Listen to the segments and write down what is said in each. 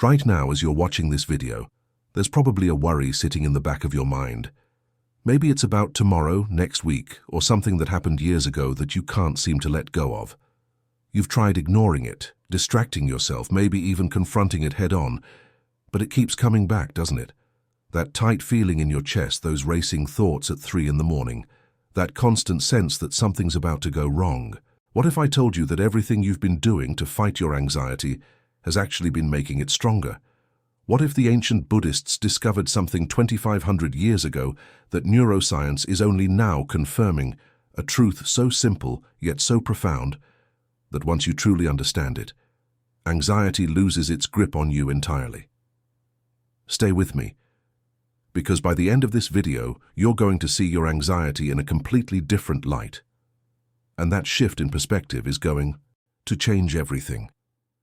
Right now, as you're watching this video, there's probably a worry sitting in the back of your mind. Maybe it's about tomorrow, next week, or something that happened years ago that you can't seem to let go of. You've tried ignoring it, distracting yourself, maybe even confronting it head-on, but it keeps coming back, doesn't it? That tight feeling in your chest, those racing thoughts at 3 in the morning, that constant sense that something's about to go wrong. What if I told you that everything you've been doing to fight your anxiety has actually been making it stronger? What if the ancient Buddhists discovered something 2,500 years ago that neuroscience is only now confirming, a truth so simple yet so profound that once you truly understand it, anxiety loses its grip on you entirely? Stay with me, because by the end of this video, you're going to see your anxiety in a completely different light. And that shift in perspective is going to change everything.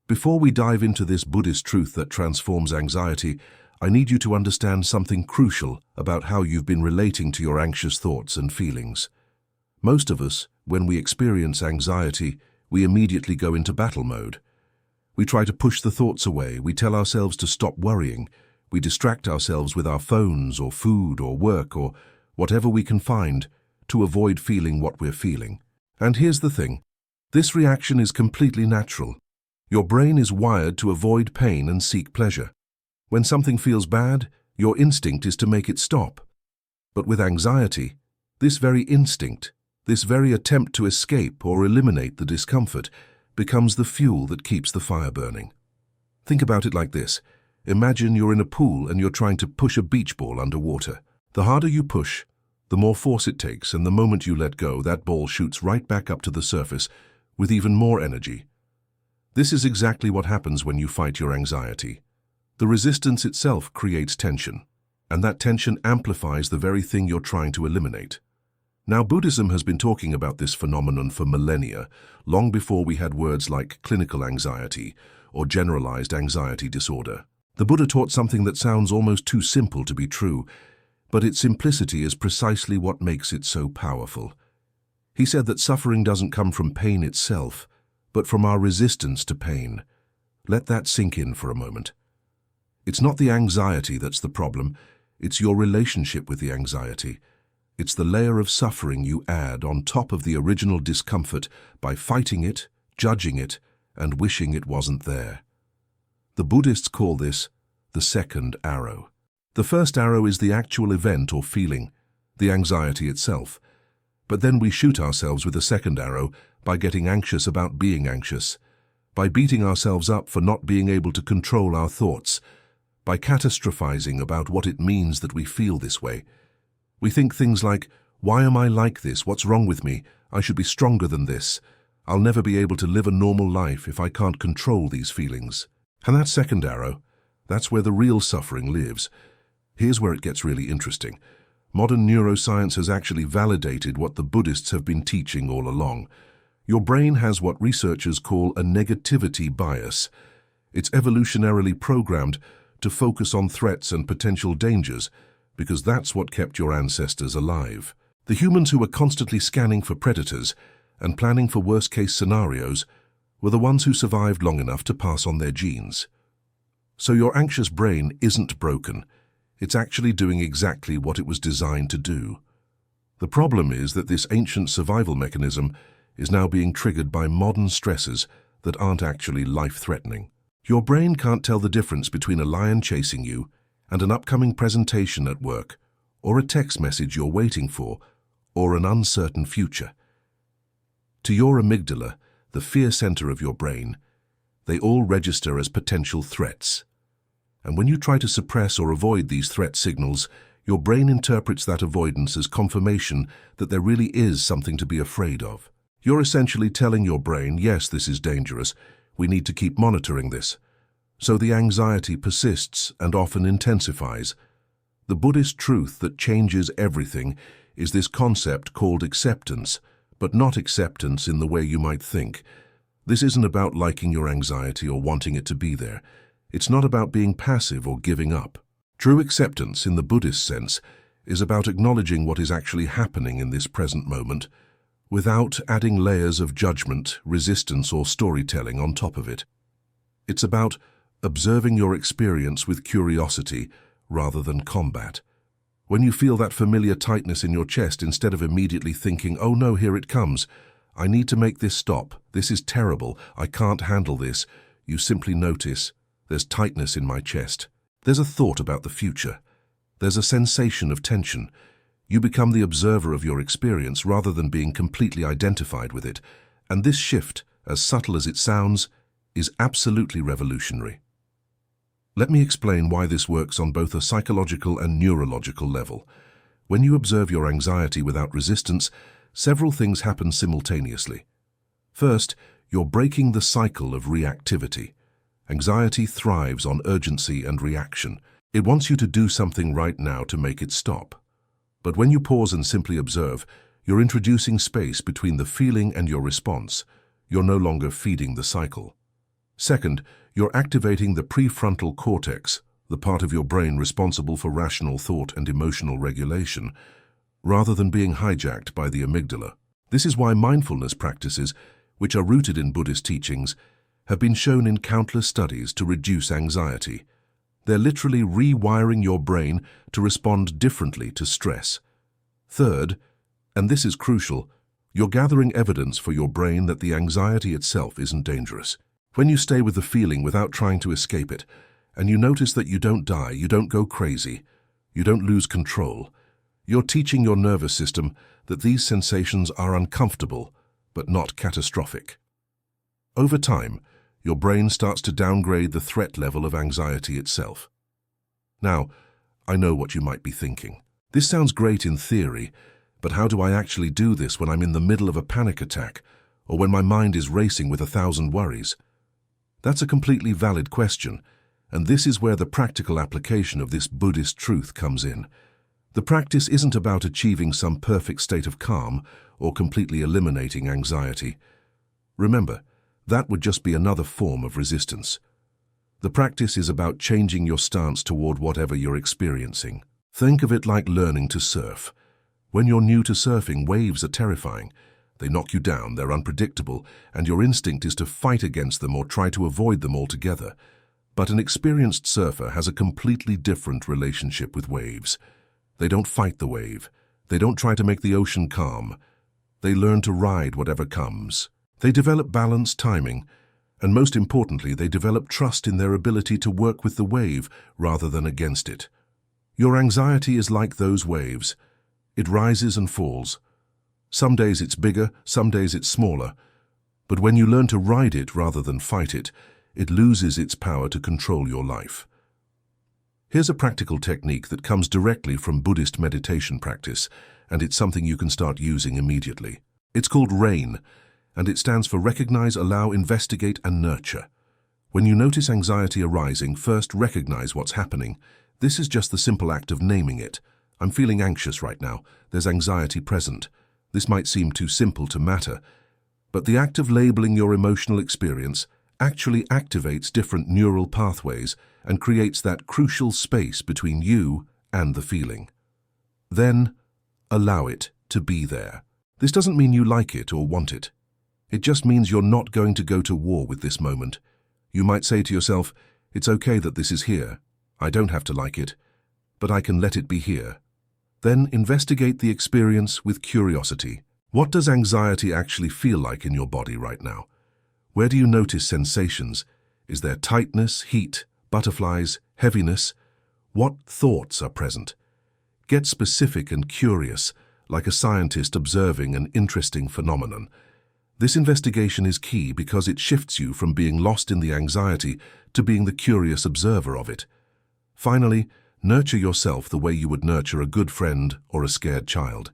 Before we dive into this Buddhist truth that transforms anxiety, I need you to understand something crucial about how you've been relating to your anxious thoughts and feelings. Most of us, when we experience anxiety, we immediately go into battle mode. We try to push the thoughts away, we tell ourselves to stop worrying, we distract ourselves with our phones or food or work or whatever we can find to avoid feeling what we're feeling. And here's the thing, this reaction is completely natural. Your brain is wired to avoid pain and seek pleasure. When something feels bad, your instinct is to make it stop. But with anxiety, this very instinct, this very attempt to escape or eliminate the discomfort, becomes the fuel that keeps the fire burning. Think about it like this. Imagine you're in a pool and you're trying to push a beach ball underwater. The harder you push, the more force it takes, and the moment you let go, that ball shoots right back up to the surface with even more energy. This is exactly what happens when you fight your anxiety. The resistance itself creates tension, and that tension amplifies the very thing you're trying to eliminate. Now, Buddhism has been talking about this phenomenon for millennia, long before we had words like clinical anxiety or generalized anxiety disorder. The Buddha taught something that sounds almost too simple to be true, but its simplicity is precisely what makes it so powerful. He said that suffering doesn't come from pain itself, but from our resistance to pain. Let that sink in for a moment. It's not the anxiety that's the problem, it's your relationship with the anxiety. It's the layer of suffering you add on top of the original discomfort by fighting it, judging it, and wishing it wasn't there. The Buddhists call this the second arrow. The first arrow is the actual event or feeling, the anxiety itself. But then we shoot ourselves with a second arrow by getting anxious about being anxious, by beating ourselves up for not being able to control our thoughts, by catastrophizing about what it means that we feel this way. We think things like, why am I like this? What's wrong with me? I should be stronger than this. I'll never be able to live a normal life if I can't control these feelings. And that second arrow, that's where the real suffering lives. Here's where it gets really interesting. Modern neuroscience has actually validated what the Buddhists have been teaching all along. Your brain has what researchers call a negativity bias. It's evolutionarily programmed to focus on threats and potential dangers, because that's what kept your ancestors alive. The humans who were constantly scanning for predators and planning for worst-case scenarios were the ones who survived long enough to pass on their genes. So your anxious brain isn't broken. It's actually doing exactly what it was designed to do. The problem is that this ancient survival mechanism is now being triggered by modern stresses that aren't actually life-threatening. Your brain can't tell the difference between a lion chasing you and an upcoming presentation at work, or a text message you're waiting for, or an uncertain future. To your amygdala, the fear center of your brain, they all register as potential threats. And when you try to suppress or avoid these threat signals, your brain interprets that avoidance as confirmation that there really is something to be afraid of. You're essentially telling your brain, yes, this is dangerous, we need to keep monitoring this. So the anxiety persists and often intensifies. The Buddhist truth that changes everything is this concept called acceptance, but not acceptance in the way you might think. This isn't about liking your anxiety or wanting it to be there. It's not about being passive or giving up. True acceptance, in the Buddhist sense, is about acknowledging what is actually happening in this present moment, without adding layers of judgment, resistance, or storytelling on top of it. It's about observing your experience with curiosity rather than combat. When you feel that familiar tightness in your chest, instead of immediately thinking, "Oh no, here it comes. I need to make this stop. This is terrible. I can't handle this," you simply notice, "There's tightness in my chest." There's a thought about the future. There's a sensation of tension. You become the observer of your experience rather than being completely identified with it. And this shift, as subtle as it sounds, is absolutely revolutionary. Let me explain why this works on both a psychological and neurological level. When you observe your anxiety without resistance, several things happen simultaneously. First, you're breaking the cycle of reactivity. Anxiety thrives on urgency and reaction. It wants you to do something right now to make it stop. But when you pause and simply observe, you're introducing space between the feeling and your response. You're no longer feeding the cycle. Second, you're activating the prefrontal cortex, the part of your brain responsible for rational thought and emotional regulation, rather than being hijacked by the amygdala. This is why mindfulness practices, which are rooted in Buddhist teachings, have been shown in countless studies to reduce anxiety. They're literally rewiring your brain to respond differently to stress. Third, and this is crucial, you're gathering evidence for your brain that the anxiety itself isn't dangerous. When you stay with the feeling without trying to escape it, and you notice that you don't die, you don't go crazy, you don't lose control, you're teaching your nervous system that these sensations are uncomfortable, but not catastrophic. Over time, your brain starts to downgrade the threat level of anxiety itself. Now, I know what you might be thinking. This sounds great in theory, but how do I actually do this when I'm in the middle of a panic attack, or when my mind is racing with 1,000 worries? That's a completely valid question, and this is where the practical application of this Buddhist truth comes in. The practice isn't about achieving some perfect state of calm or completely eliminating anxiety. Remember, that would just be another form of resistance. The practice is about changing your stance toward whatever you're experiencing. Think of it like learning to surf. When you're new to surfing, waves are terrifying. They knock you down, they're unpredictable, and your instinct is to fight against them or try to avoid them altogether. But an experienced surfer has a completely different relationship with waves. They don't fight the wave. They don't try to make the ocean calm. They learn to ride whatever comes. They develop balance, timing, and most importantly, they develop trust in their ability to work with the wave rather than against it. Your anxiety is like those waves. It rises and falls. Some days it's bigger, some days it's smaller. But when you learn to ride it rather than fight it, it loses its power to control your life. Here's a practical technique that comes directly from Buddhist meditation practice, and it's something you can start using immediately. It's called RAIN, and it stands for Recognize, Allow, Investigate, and Nurture. When you notice anxiety arising, first recognize what's happening. This is just the simple act of naming it. I'm feeling anxious right now. There's anxiety present. This might seem too simple to matter, but the act of labeling your emotional experience actually activates different neural pathways and creates that crucial space between you and the feeling. Then, allow it to be there. This doesn't mean you like it or want it. It just means you're not going to go to war with this moment. You might say to yourself, "It's okay that this is here. I don't have to like it, but I can let it be here." Then investigate the experience with curiosity. What does anxiety actually feel like in your body right now? Where do you notice sensations? Is there tightness, heat, butterflies, heaviness? What thoughts are present? Get specific and curious, like a scientist observing an interesting phenomenon. This investigation is key because it shifts you from being lost in the anxiety to being the curious observer of it. Finally, nurture yourself the way you would nurture a good friend or a scared child.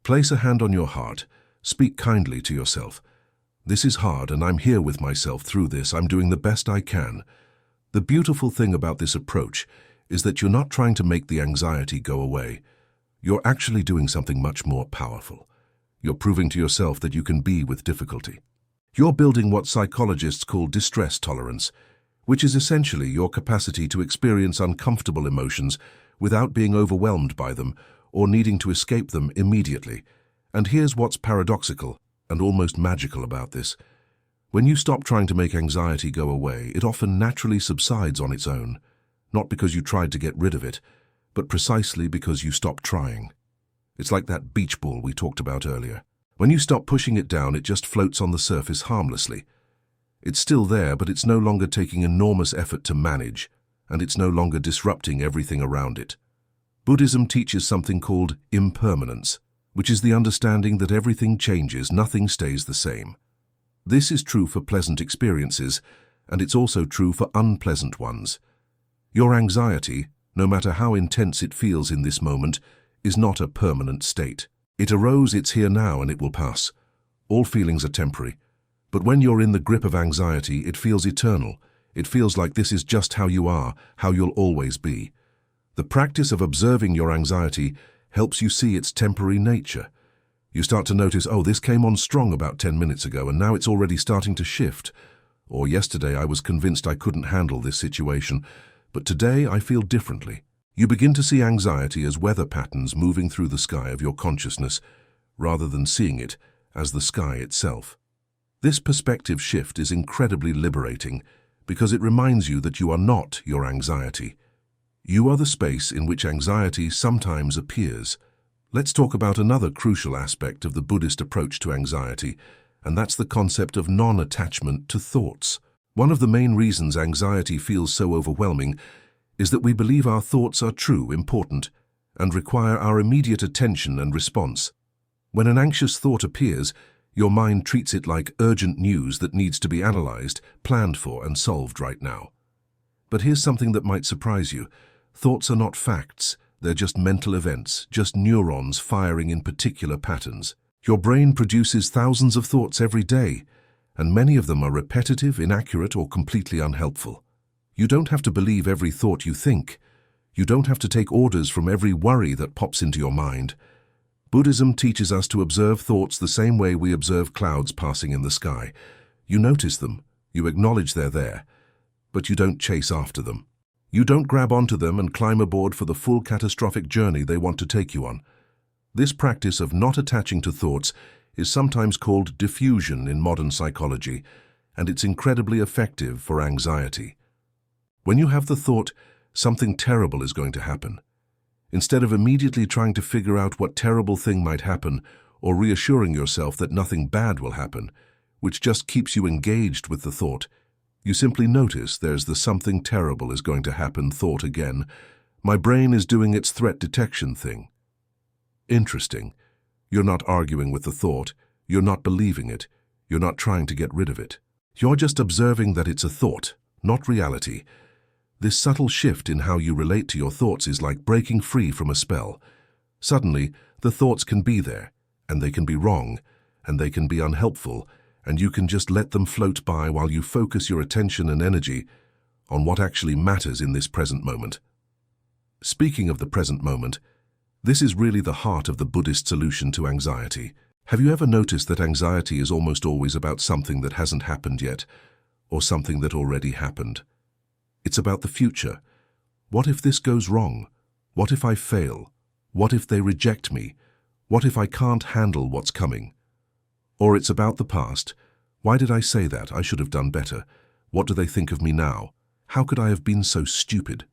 Place a hand on your heart. Speak kindly to yourself. "This is hard and I'm here with myself through this. I'm doing the best I can." The beautiful thing about this approach is that you're not trying to make the anxiety go away. You're actually doing something much more powerful. You're proving to yourself that you can be with difficulty. You're building what psychologists call distress tolerance, which is essentially your capacity to experience uncomfortable emotions without being overwhelmed by them or needing to escape them immediately. And here's what's paradoxical and almost magical about this. When you stop trying to make anxiety go away, it often naturally subsides on its own, not because you tried to get rid of it, but precisely because you stopped trying. It's like that beach ball we talked about earlier. When you stop pushing it down, it just floats on the surface harmlessly. It's still there, but it's no longer taking enormous effort to manage, and it's no longer disrupting everything around it. Buddhism teaches something called impermanence, which is the understanding that everything changes, nothing stays the same. This is true for pleasant experiences, and it's also true for unpleasant ones. Your anxiety, no matter how intense it feels in this moment, is not a permanent state. It arose, it's here now, and it will pass. All feelings are temporary. But when you're in the grip of anxiety, it feels eternal. It feels like this is just how you are, how you'll always be. The practice of observing your anxiety helps you see its temporary nature. You start to notice, oh, this came on strong about 10 minutes ago, and now it's already starting to shift. Or yesterday I was convinced I couldn't handle this situation, but today I feel differently. You begin to see anxiety as weather patterns moving through the sky of your consciousness, rather than seeing it as the sky itself. This perspective shift is incredibly liberating because it reminds you that you are not your anxiety. You are the space in which anxiety sometimes appears. Let's talk about another crucial aspect of the Buddhist approach to anxiety, and that's the concept of non-attachment to thoughts. One of the main reasons anxiety feels so overwhelming is that we believe our thoughts are true, important, and require our immediate attention and response. When an anxious thought appears, your mind treats it like urgent news that needs to be analyzed, planned for, and solved right now. But here's something that might surprise you. Thoughts are not facts. They're just mental events, just neurons firing in particular patterns. Your brain produces thousands of thoughts every day, and many of them are repetitive, inaccurate, or completely unhelpful. You don't have to believe every thought you think. You don't have to take orders from every worry that pops into your mind. Buddhism teaches us to observe thoughts the same way we observe clouds passing in the sky. You notice them, you acknowledge they're there, but you don't chase after them. You don't grab onto them and climb aboard for the full catastrophic journey they want to take you on. This practice of not attaching to thoughts is sometimes called diffusion in modern psychology, and it's incredibly effective for anxiety. When you have the thought, something terrible is going to happen, instead of immediately trying to figure out what terrible thing might happen or reassuring yourself that nothing bad will happen, which just keeps you engaged with the thought, you simply notice there's the something terrible is going to happen thought again. My brain is doing its threat detection thing. Interesting. You're not arguing with the thought. You're not believing it. You're not trying to get rid of it. You're just observing that it's a thought, not reality. This subtle shift in how you relate to your thoughts is like breaking free from a spell. Suddenly, the thoughts can be there, and they can be wrong, and they can be unhelpful, and you can just let them float by while you focus your attention and energy on what actually matters in this present moment. Speaking of the present moment, this is really the heart of the Buddhist solution to anxiety. Have you ever noticed that anxiety is almost always about something that hasn't happened yet, or something that already happened? It's about the future. What if this goes wrong? What if I fail? What if they reject me? What if I can't handle what's coming? Or it's about the past. Why did I say that? I should have done better. What do they think of me now? How could I have been so stupid?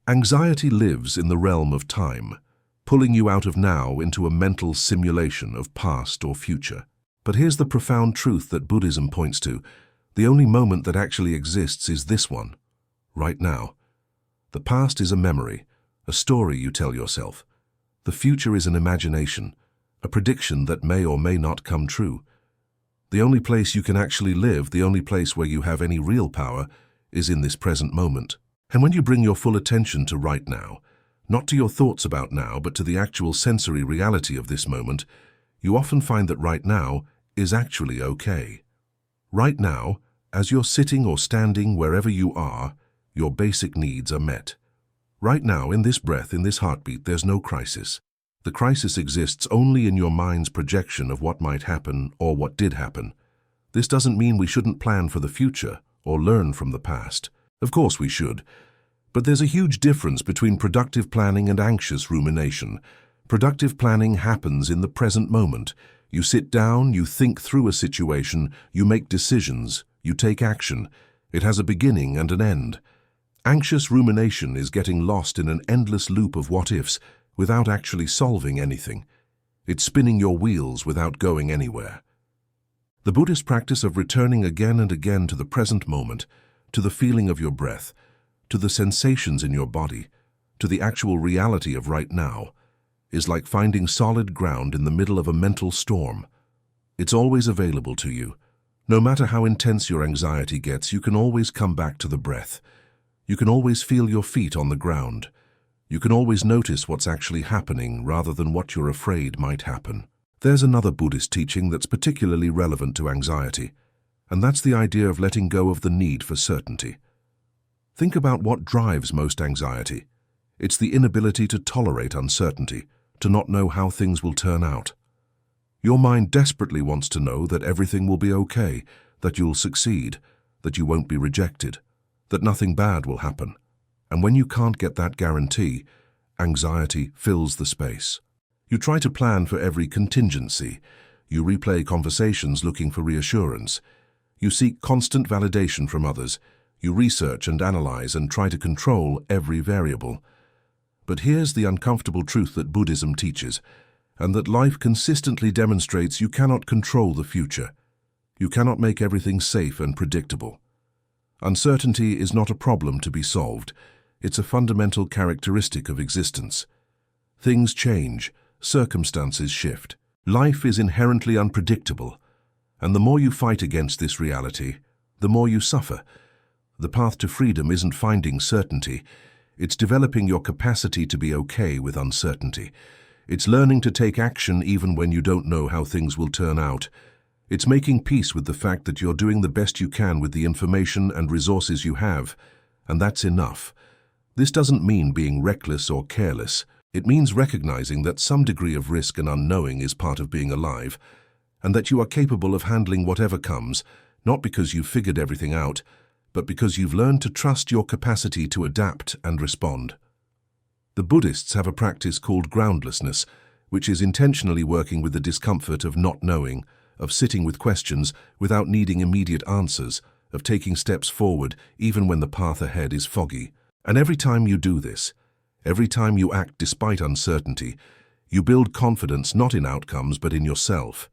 Anxiety lives in the realm of time, pulling you out of now into a mental simulation of past or future. But here's the profound truth that Buddhism points to. The only moment that actually exists is this one, right now. The past is a memory, a story you tell yourself. The future is an imagination, a prediction that may or may not come true. The only place you can actually live, the only place where you have any real power, is in this present moment. And when you bring your full attention to right now, not to your thoughts about now, but to the actual sensory reality of this moment, you often find that right now is actually okay. Right now, as you're sitting or standing wherever you are, your basic needs are met. Right now, in this breath, in this heartbeat, there's no crisis. The crisis exists only in your mind's projection of what might happen or what did happen. This doesn't mean we shouldn't plan for the future or learn from the past. Of course we should. But there's a huge difference between productive planning and anxious rumination. Productive planning happens in the present moment. You sit down, you think through a situation, you make decisions, you take action. It has a beginning and an end. Anxious rumination is getting lost in an endless loop of what-ifs without actually solving anything. It's spinning your wheels without going anywhere. The Buddhist practice of returning again and again to the present moment, to the feeling of your breath, to the sensations in your body, to the actual reality of right now, is like finding solid ground in the middle of a mental storm. It's always available to you. No matter how intense your anxiety gets, you can always come back to the breath. You can always feel your feet on the ground. You can always notice what's actually happening rather than what you're afraid might happen. There's another Buddhist teaching that's particularly relevant to anxiety, and that's the idea of letting go of the need for certainty. Think about what drives most anxiety. It's the inability to tolerate uncertainty, to not know how things will turn out. Your mind desperately wants to know that everything will be okay, that you'll succeed, that you won't be rejected, that nothing bad will happen. And when you can't get that guarantee, anxiety fills the space. You try to plan for every contingency. You replay conversations looking for reassurance. You seek constant validation from others. You research and analyze and try to control every variable. But here's the uncomfortable truth that Buddhism teaches, and that life consistently demonstrates: you cannot control the future. You cannot make everything safe and predictable. Uncertainty is not a problem to be solved. It's a fundamental characteristic of existence. Things change, circumstances shift. Life is inherently unpredictable, and the more you fight against this reality, the more you suffer. The path to freedom isn't finding certainty. It's developing your capacity to be okay with uncertainty. It's learning to take action even when you don't know how things will turn out. It's making peace with the fact that you're doing the best you can with the information and resources you have, and that's enough. This doesn't mean being reckless or careless. It means recognizing that some degree of risk and unknowing is part of being alive, and that you are capable of handling whatever comes, not because you've figured everything out, but because you've learned to trust your capacity to adapt and respond. The Buddhists have a practice called groundlessness, which is intentionally working with the discomfort of not knowing, of sitting with questions without needing immediate answers, of taking steps forward even when the path ahead is foggy. And every time you do this, every time you act despite uncertainty, you build confidence not in outcomes but in yourself.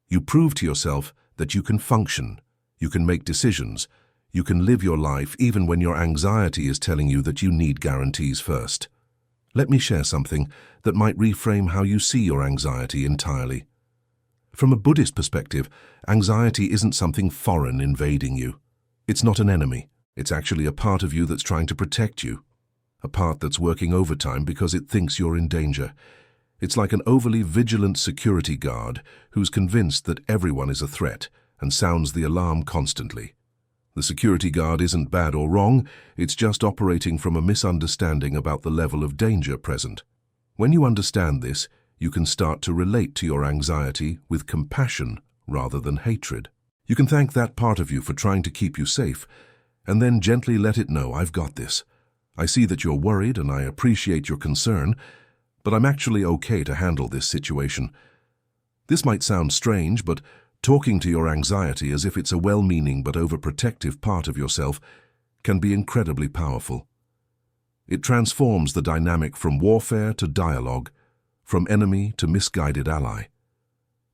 You prove to yourself that you can function, you can make decisions, you can live your life even when your anxiety is telling you that you need guarantees first. Let me share something that might reframe how you see your anxiety entirely. From a Buddhist perspective, anxiety isn't something foreign invading you. It's not an enemy. It's actually a part of you that's trying to protect you. A part that's working overtime because it thinks you're in danger. It's like an overly vigilant security guard who's convinced that everyone is a threat and sounds the alarm constantly. The security guard isn't bad or wrong, it's just operating from a misunderstanding about the level of danger present. When you understand this, you can start to relate to your anxiety with compassion rather than hatred. You can thank that part of you for trying to keep you safe, and then gently let it know, I've got this. I see that you're worried and I appreciate your concern, but I'm actually okay to handle this situation. This might sound strange, but talking to your anxiety as if it's a well-meaning but overprotective part of yourself can be incredibly powerful. It transforms the dynamic from warfare to dialogue, from enemy to misguided ally.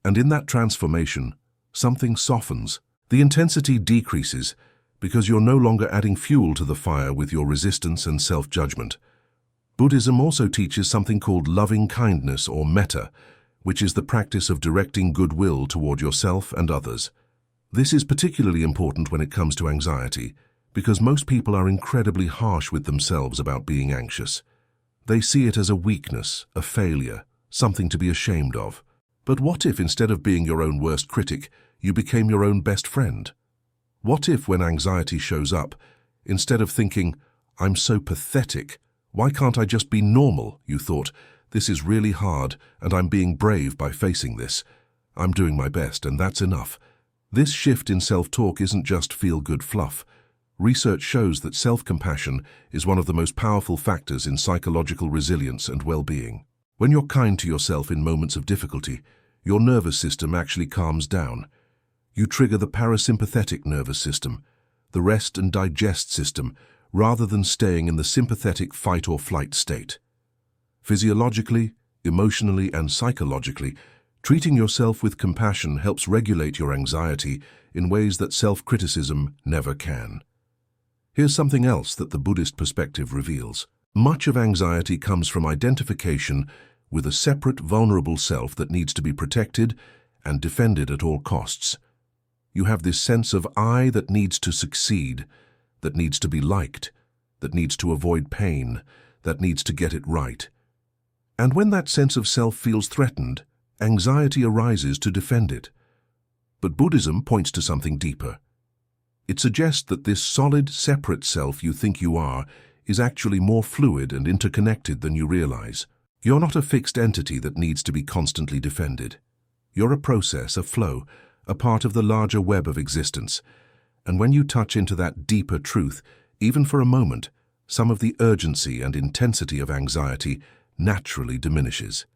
And in that transformation, something softens. The intensity decreases because you're no longer adding fuel to the fire with your resistance and self-judgment. Buddhism also teaches something called loving kindness or metta, which is the practice of directing goodwill toward yourself and others. This is particularly important when it comes to anxiety, because most people are incredibly harsh with themselves about being anxious. They see it as a weakness, a failure, something to be ashamed of. But what if instead of being your own worst critic, you became your own best friend? What if when anxiety shows up, instead of thinking, I'm so pathetic, why can't I just be normal, you thought, this is really hard and I'm being brave by facing this. I'm doing my best and that's enough. This shift in self-talk isn't just feel-good fluff. Research shows that self-compassion is one of the most powerful factors in psychological resilience and well-being. When you're kind to yourself in moments of difficulty, your nervous system actually calms down. You trigger the parasympathetic nervous system, the rest and digest system, rather than staying in the sympathetic fight or flight state. Physiologically, emotionally, and psychologically, treating yourself with compassion helps regulate your anxiety in ways that self-criticism never can. Here's something else that the Buddhist perspective reveals. Much of anxiety comes from identification with a separate, vulnerable self that needs to be protected and defended at all costs. You have this sense of I that needs to succeed, that needs to be liked, that needs to avoid pain, that needs to get it right. And when that sense of self feels threatened, anxiety arises to defend it. But Buddhism points to something deeper. It suggests that this solid, separate self you think you are is actually more fluid and interconnected than you realize. You're not a fixed entity that needs to be constantly defended. You're a process, a flow, a part of the larger web of existence. And when you touch into that deeper truth, even for a moment, some of the urgency and intensity of anxiety naturally diminishes.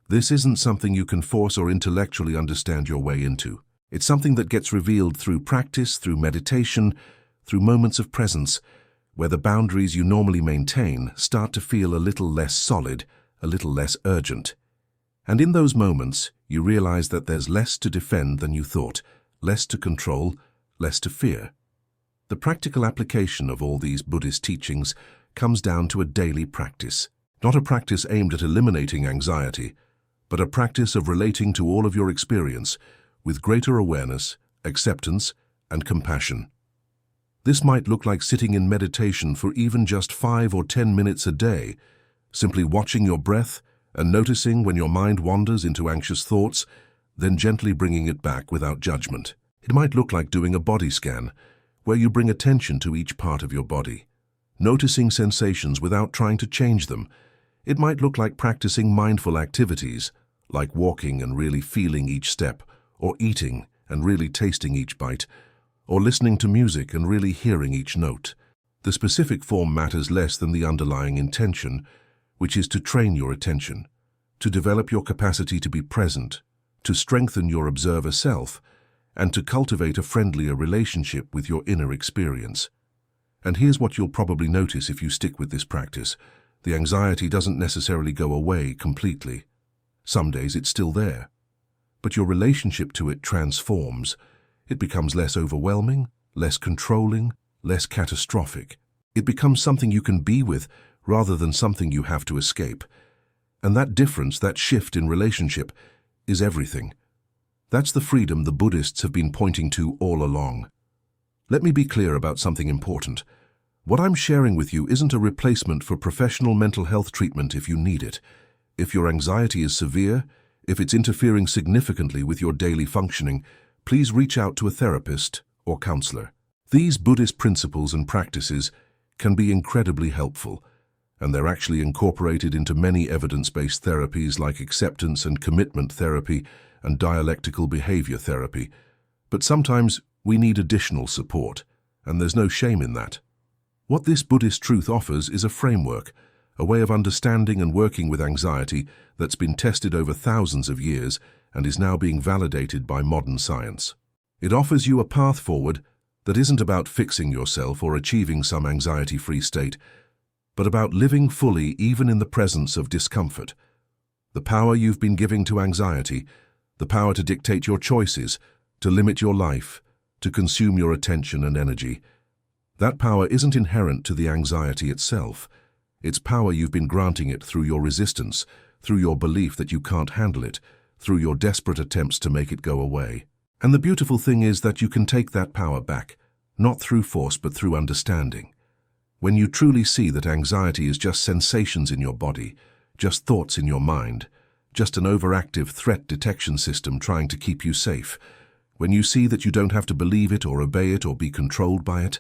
This isn't something you can force or intellectually understand your way into. It's something that gets revealed through practice, through meditation, through moments of presence, where the boundaries you normally maintain start to feel a little less solid, a little less urgent. And in those moments, you realize that there's less to defend than you thought, less to control, less to fear. The practical application of all these Buddhist teachings comes down to a daily practice. Not a practice aimed at eliminating anxiety, but a practice of relating to all of your experience with greater awareness, acceptance, and compassion. This might look like sitting in meditation for even just 5 or 10 minutes a day, simply watching your breath and noticing when your mind wanders into anxious thoughts, then gently bringing it back without judgment. It might look like doing a body scan, where you bring attention to each part of your body, noticing sensations without trying to change them. It might look like practicing mindful activities, like walking and really feeling each step, or eating and really tasting each bite, or listening to music and really hearing each note. The specific form matters less than the underlying intention, which is to train your attention, to develop your capacity to be present, to strengthen your observer self, and to cultivate a friendlier relationship with your inner experience. And here's what you'll probably notice if you stick with this practice. The anxiety doesn't necessarily go away completely. Some days it's still there. But your relationship to it transforms. It becomes less overwhelming, less controlling, less catastrophic. It becomes something you can be with rather than something you have to escape. And that difference, that shift in relationship, is everything. That's the freedom the Buddhists have been pointing to all along. Let me be clear about something important. What I'm sharing with you isn't a replacement for professional mental health treatment if you need it. If your anxiety is severe, if it's interfering significantly with your daily functioning, please reach out to a therapist or counselor. These Buddhist principles and practices can be incredibly helpful, and they're actually incorporated into many evidence-based therapies like acceptance and commitment therapy and dialectical behavior therapy. But sometimes we need additional support, and there's no shame in that. What this Buddhist truth offers is a framework, a way of understanding and working with anxiety that's been tested over thousands of years and is now being validated by modern science. It offers you a path forward that isn't about fixing yourself or achieving some anxiety-free state, but about living fully even in the presence of discomfort. The power you've been giving to anxiety, the power to dictate your choices, to limit your life, to consume your attention and energy, that power isn't inherent to the anxiety itself. It's power you've been granting it through your resistance, through your belief that you can't handle it, through your desperate attempts to make it go away. And the beautiful thing is that you can take that power back, not through force but through understanding. When you truly see that anxiety is just sensations in your body, just thoughts in your mind, just an overactive threat detection system trying to keep you safe, when you see that you don't have to believe it or obey it or be controlled by it,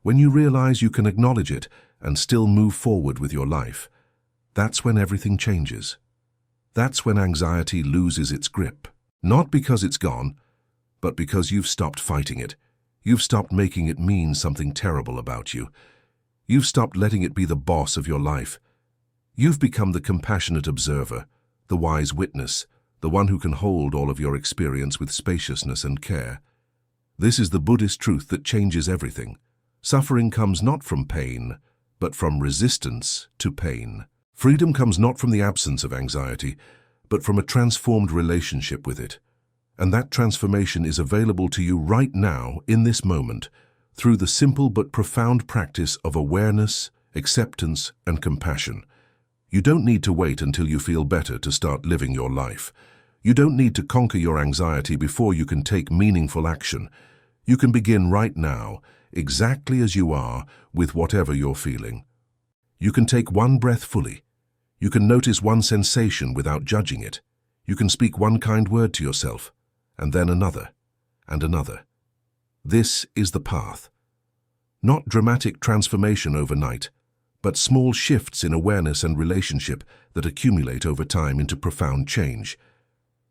when you realize you can acknowledge it and still move forward with your life, that's when everything changes. That's when anxiety loses its grip. Not because it's gone, but because you've stopped fighting it. You've stopped making it mean something terrible about you. You've stopped letting it be the boss of your life. You've become the compassionate observer, the wise witness, the one who can hold all of your experience with spaciousness and care. This is the Buddhist truth that changes everything. Suffering comes not from pain, but from resistance to pain. Freedom comes not from the absence of anxiety, but from a transformed relationship with it. And that transformation is available to you right now, in this moment, through the simple but profound practice of awareness, acceptance, and compassion. You don't need to wait until you feel better to start living your life. You don't need to conquer your anxiety before you can take meaningful action. You can begin right now, exactly as you are, with whatever you're feeling. You can take one breath fully. You can notice one sensation without judging it. You can speak one kind word to yourself, and then another, and another. This is the path. Not dramatic transformation overnight, but small shifts in awareness and relationship that accumulate over time into profound change.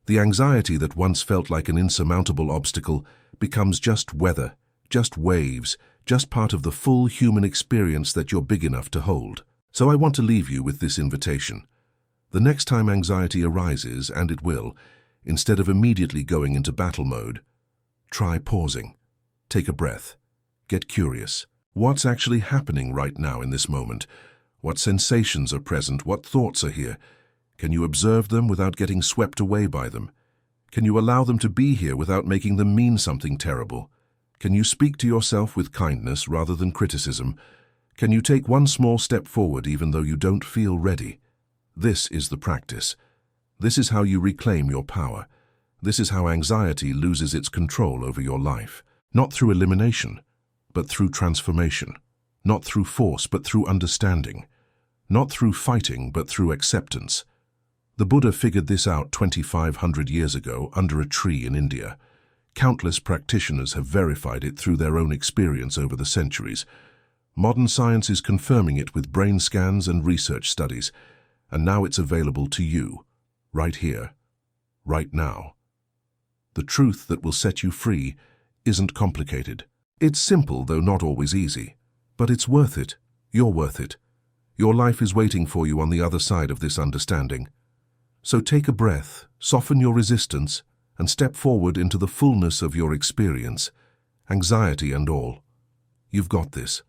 The anxiety that once felt like an insurmountable obstacle becomes just weather, just waves, just part of the full human experience that you're big enough to hold. So I want to leave you with this invitation. The next time anxiety arises, and it will, instead of immediately going into battle mode, try pausing. Take a breath. Get curious. What's actually happening right now in this moment? What sensations are present? What thoughts are here? Can you observe them without getting swept away by them? Can you allow them to be here without making them mean something terrible? Can you speak to yourself with kindness rather than criticism? Can you take one small step forward even though you don't feel ready? This is the practice. This is how you reclaim your power. This is how anxiety loses its control over your life. Not through elimination, but through transformation. Not through force, but through understanding. Not through fighting, but through acceptance. The Buddha figured this out 2,500 years ago under a tree in India. Countless practitioners have verified it through their own experience over the centuries. Modern science is confirming it with brain scans and research studies, and now it's available to you, right here, right now. The truth that will set you free isn't complicated. It's simple, though not always easy. But it's worth it. You're worth it. Your life is waiting for you on the other side of this understanding. So take a breath, soften your resistance, and step forward into the fullness of your experience, anxiety and all. You've got this.